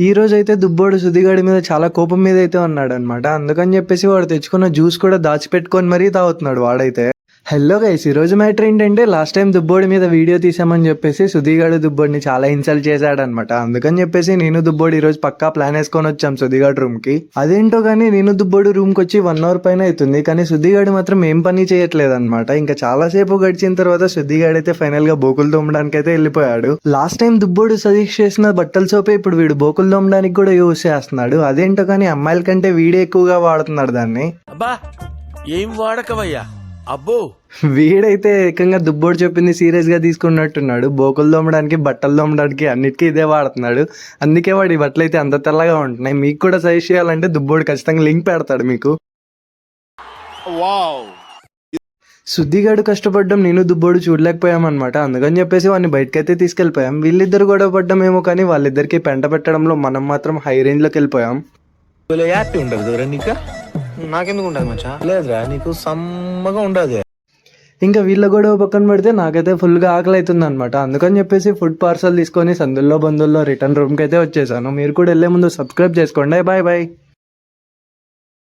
ఈ రోజైతే దుబ్బోడు సుధిగాడి మీద చాలా కోపం మీద అయితే ఉన్నాడనమాట. అందుకని చెప్పేసి వాడు తెచ్చుకున్న జ్యూస్ కూడా దాచిపెట్టుకొని మరీ తాగుతున్నాడు వాడైతే. హలో గైస్, ఈరోజు మ్యాటర్ ఏంటంటే లాస్ట్ టైం దుబ్బోడి మీద వీడియో తీసామని చెప్పేసి సుధిగాడు దుబ్బోడిని చాలా ఇన్సల్ట్ చేశాడనమాట. అందుకని చెప్పేసి నేను దుబ్బోడు ఈరోజు పక్కా ప్లాన్ వేసుకొని వచ్చాం సుధిగాడు రూమ్కి. అదేంటో కానీ నేను దుబ్బోడు రూమ్కి వచ్చి 1 అవర్ పైన అవుతుంది, కానీ సుధిగాడు మాత్రం ఏం పని చేయట్లేదు అనమాట. ఇంకా చాలాసేపు గడిచిన తర్వాత సుధిగాడు అయితే ఫైనల్ గా బోకులు తోమడానికి అయితే వెళ్ళిపోయాడు. లాస్ట్ టైం దుబ్బోడు సజెస్ట్ చేసిన బట్టల సోపే ఇప్పుడు వీడు బోకులు తోమడానికి కూడా యూజ్ చేస్తున్నాడు. అదేంటో కానీ అమ్మాయిల కంటే వీడే ఎక్కువగా వాడుతున్నాడు దాన్ని. అబ్బా ఏం వాడకవయ్యా అబ్బో. వీడైతే ఏకంగా దుబ్బోడు చెప్పింది సీరియస్ గా తీసుకున్నట్టున్నాడు. బోకులు తోమడానికి, బట్టలు తోమడానికి అన్నిటికీ ఇదే వాడుతున్నాడు. అందుకే వాడి బట్టలు అయితే అంత తెల్లగా ఉంటున్నాయి. మీకు కూడా సజెస్ట్ చేయాలంటే దుబ్బోడు ఖచ్చితంగా లింక్ పెడతాడు మీకు. సుద్దిగాడు కష్టపడ్డం నేను దుబ్బోడు చూడలేకపోయాం అనమాట. అందుకని చెప్పేసి వాడిని బయటకైతే తీసుకెళ్లిపోయాం. వీళ్ళిద్దరు గొడవ పడ్డమేమో కానీ వాళ్ళిద్దరికి పెంట పెట్టడంలో మనం మాత్రం హై రేంజ్ లోకి వెళ్ళిపోయాం. నాకెందుకు ఉండదు మచ్చా? లేదురా, నీకు సమ్మగా ఉండదు. ఇంకా వీళ్ళ గొడవ పక్కన పెడితే నాకైతే ఫుల్గా ఆకలి అవుతుంది అనమాట. అందుకని చెప్పేసి ఫుడ్ పార్సల్ తీసుకొని సందుల్లో బంధుల్లో రిటర్న్ రూమ్కి అయితే వచ్చేసాను. మీరు కూడా వెళ్ళే ముందు సబ్స్క్రైబ్ చేసుకోండి. Bye bye.